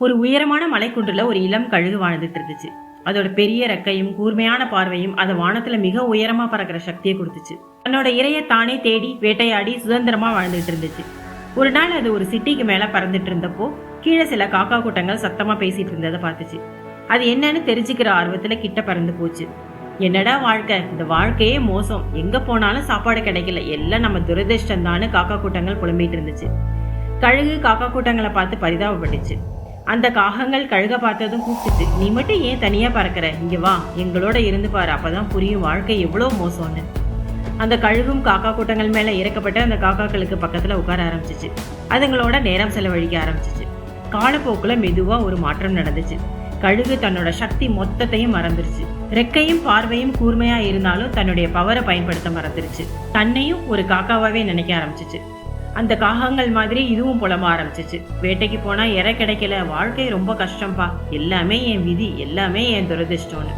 ஒரு உயரமான மலைக்குன்றுல ஒரு இளம் கழுகு வாழ்ந்துட்டு இருந்துச்சு. அதோட பெரிய ரெக்கையும் கூர்மையான பார்வையும் அதை வானத்துல மிக உயரமா பறக்கிற சக்தியை கொடுத்துச்சு. தன்னோட இரைய தானே தேடி வேட்டையாடி சுதந்திரமா வாழ்ந்துட்டு இருந்துச்சு. ஒரு நாள் அது ஒரு சிட்டிக்கு மேல பறந்துட்டு இருந்தப்போ கீழே சில காக்கா கூட்டங்கள் சத்தமா பேசிட்டு இருந்ததை பார்த்துச்சு. அது என்னன்னு தெரிஞ்சுக்கிற ஆர்வத்துல கிட்ட பறந்து போச்சு. என்னடா வாழ்க்கை, இந்த வாழ்க்கையே மோசம், எங்க போனாலும் சாப்பாடு கிடைக்கல, எல்லாம் நம்ம துரதிருஷ்டம் தான்னு காக்கா கூட்டங்கள் புலம்பிட்டு இருந்துச்சு. கழுகு காக்கா கூட்டங்களை பார்த்து பரிதாபப்பட்டுச்சு. அந்த காகங்கள் கழுக பார்த்ததும் கூப்பிட்டுச்சு, நீ மட்டும் ஏன் தனியா பறக்கிற, இங்க வா, எங்களோட இருந்து பாரு, அப்பதான் புரியும் வாழ்க்கை எவ்வளவு மோசம்னு. அந்த கழுகும் காக்கா கூட்டங்கள் மேல இறக்கப்பட்டு அந்த காக்காக்களுக்கு பக்கத்துல உட்கார ஆரம்பிச்சிச்சு. அதுங்களோட நேரம் செலவழிக்க ஆரம்பிச்சிச்சு. காலப்போக்குல மெதுவா ஒரு மாற்றம் நடந்துச்சு. கழுகு தன்னோட சக்தி மொத்தத்தையும் மறந்துருச்சு. ரெக்கையும் பார்வையும் கூர்மையா இருந்தாலும் தன்னுடைய பவரை பயன்படுத்த மறந்துருச்சு. தன்னையும் ஒரு காக்காவாவே நினைக்க ஆரம்பிச்சிச்சு. அந்த காகங்கள் மாதிரி இதுவும் புலம்ப ஆரம்பிச்சிச்சு. வேட்டைக்கு போனா இறை கிடைக்கல, வாழ்க்கை ரொம்ப கஷ்டம்பா, எல்லாமே என் விதி, எல்லாமே என் துரதிருஷ்டம்னு.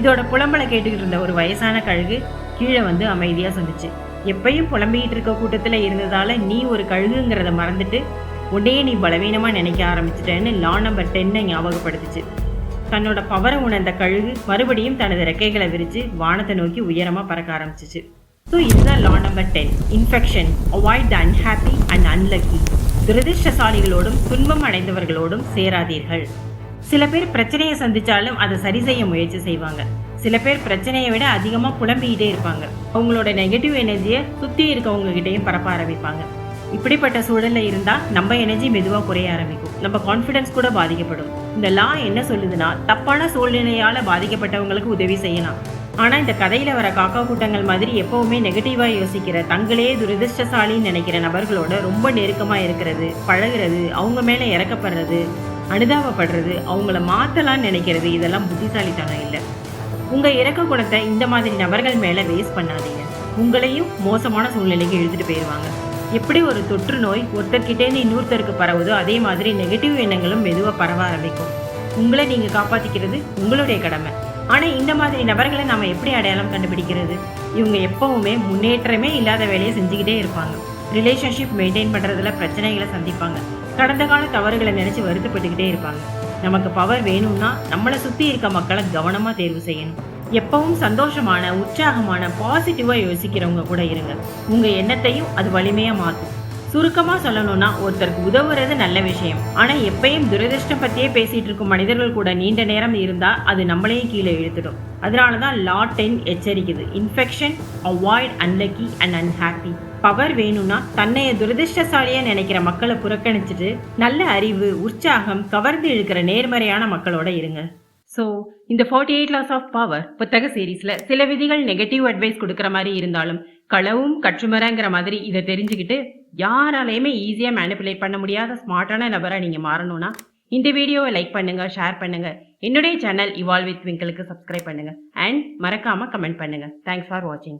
இதோட புலம்பலை கேட்டுக்கிட்டு இருந்த ஒரு வயசான கழுகு கீழே வந்து அமைதியா சொன்னிச்சு, எப்பயும் புலம்பிக்கிட்டு இருக்க கூட்டத்துல இருந்ததால நீ ஒரு கழுகுங்கிறத மறந்துட்டு உன்னையே நீ பலவீனமா நினைக்க ஆரம்பிச்சிட்டேன்னு லா நம்பர் 10 ஞாபகப்படுத்துச்சு. தன்னோட பவரை உணர்ந்த கழுகு மறுபடியும் தனது ரெக்கைகளை விரிச்சு வானத்தை நோக்கி உயரமா பறக்க ஆரம்பிச்சிச்சு. So இதுதான் law number 10. Infection. Avoid the unhappy and unlucky. துரதிர்ஷ்டசாலிகளோடும் துன்பம் அடைந்தவர்களோடும் சேராதீர்கள். சில பேர் பிரச்சனையை சந்திச்சாலும் அதை சரி செய்ய முயற்சி செய்வாங்க. சில பேர் பிரச்சனையை விட அதிகமா புலம்பிக்கிட்டே இருப்பாங்க. அவங்களோட நெகட்டிவ் எனர்ஜியை சுத்தி இருக்கவங்க கிட்டையும் பரப்ப ஆரம்பிப்பாங்க. இப்படிப்பட்ட சூழல்ல இருந்தா நம்ம எனர்ஜி மெதுவா குறைய ஆரம்பிக்கும். நம்ம கான்ஃபிடன்ஸ் கூட பாதிக்கப்படும். இந்த லா என்ன சொல்லுதுன்னா, தப்பான சூழ்நிலையால பாதிக்கப்பட்டவங்களுக்கு உதவி செய்யலாம். ஆனா இந்த கதையில வர காக்கா கூட்டங்கள் மாதிரி எப்பவுமே நெகட்டிவா யோசிக்கிற, தங்களே துரதிருஷ்டசாலின்னு நினைக்கிற நபர்களோட ரொம்ப நெருக்கமா இருக்கிறது, பழகிறது, அவங்க மேல இறக்கப்படுறது, அனுதாபப்படுறது, அவங்கள மாத்தலாம்னு நினைக்கிறது, இதெல்லாம் புத்திசாலித்தனம் இல்லை. உங்க இறக்க குணத்தை இந்த மாதிரி நபர்கள் மேல வேஸ்ட் பண்ணாதீங்க. உங்களையும் மோசமான சூழ்நிலைக்கு இழுத்துட்டு போயிடுவாங்க. எப்படி ஒரு தொற்று நோய் ஒருத்தர்கிட்டேருந்து இன்னொருத்தருக்கு பரவுதோ அதே மாதிரி நெகட்டிவ் எண்ணங்களும் மெதுவா பரவ ஆரம்பிக்கும். உங்களை நீங்க காப்பாத்திக்கிறது உங்களுடைய கடமை. ஆனா இந்த மாதிரி நபர்களை நாம எப்படி அடையாளம் கண்டுபிடிக்கிறது? இவங்க எப்பவுமே முன்னேற்றமே இல்லாத வேலையை செஞ்சுக்கிட்டே இருப்பாங்க. ரிலேஷன்ஷிப் மெயின்டைன் பண்றதுல பிரச்சனைகளை சந்திப்பாங்க. கடந்த கால தவறுகளை நினைச்சு வருத்தப்பட்டுக்கிட்டே இருப்பாங்க. நமக்கு பவர் வேணும்னா நம்மளை சுத்தி இருக்க மக்களை கவனமா தேர்வு செய்யணும். எப்பவும் சந்தோஷமான, உற்சாகமான, பாசிட்டிவா யோசிக்கிறவங்க கூட இருங்க. உங்க எண்ணத்தையும் அது வலிமையா மாற்றும். சுருக்கமா சொல்லணும்னா, ஒருத்தருக்கு உதவுறது நல்ல விஷயம். ஆனா எப்பயும் துரதிருஷ்டம் பத்தியே பேசிட்டு இருக்கும் மனிதர்கள் கூட நீண்ட நேரம் இருந்தா அது நம்மளையும் கீழே இழுத்துடும். அதனாலதான் லா 10 எச்சரிக்குது. Infection, avoid unlucky and unhappy. Power வேணும்னா தன்னைய துரதிருஷ்டசாலியா நினைக்கிற மக்களை புறக்கணிச்சுட்டு நல்ல அறிவு, உற்சாகம், கவர்ந்து இழுக்கிற நேர்மறையான மக்களோட இருங்க. ஸோ இந்த 48 Laws of Power புத்தக சீரீஸ்ல சில விதிகள் நெகட்டிவ் அட்வைஸ் கொடுக்குற மாதிரி இருந்தாலும் களவும் கற்றுமரங்கிற மாதிரி இதை தெரிஞ்சுக்கிட்டு யாராலையுமே ஈஸியா மேனிப்புலேட் பண்ண முடியாத ஸ்மார்ட்டான நபரா நீங்க மாறணும்னா இந்த வீடியோவை லைக் பண்ணுங்க, ஷேர் பண்ணுங்க, என்னுடைய சேனல் இவால்வ் வித் ட்விங்கிளுக்கு சப்ஸ்கிரைப் பண்ணுங்க அண்ட் மறக்காம கமெண்ட் பண்ணுங்க. தேங்க்ஸ் ஃபார் வாட்சிங்.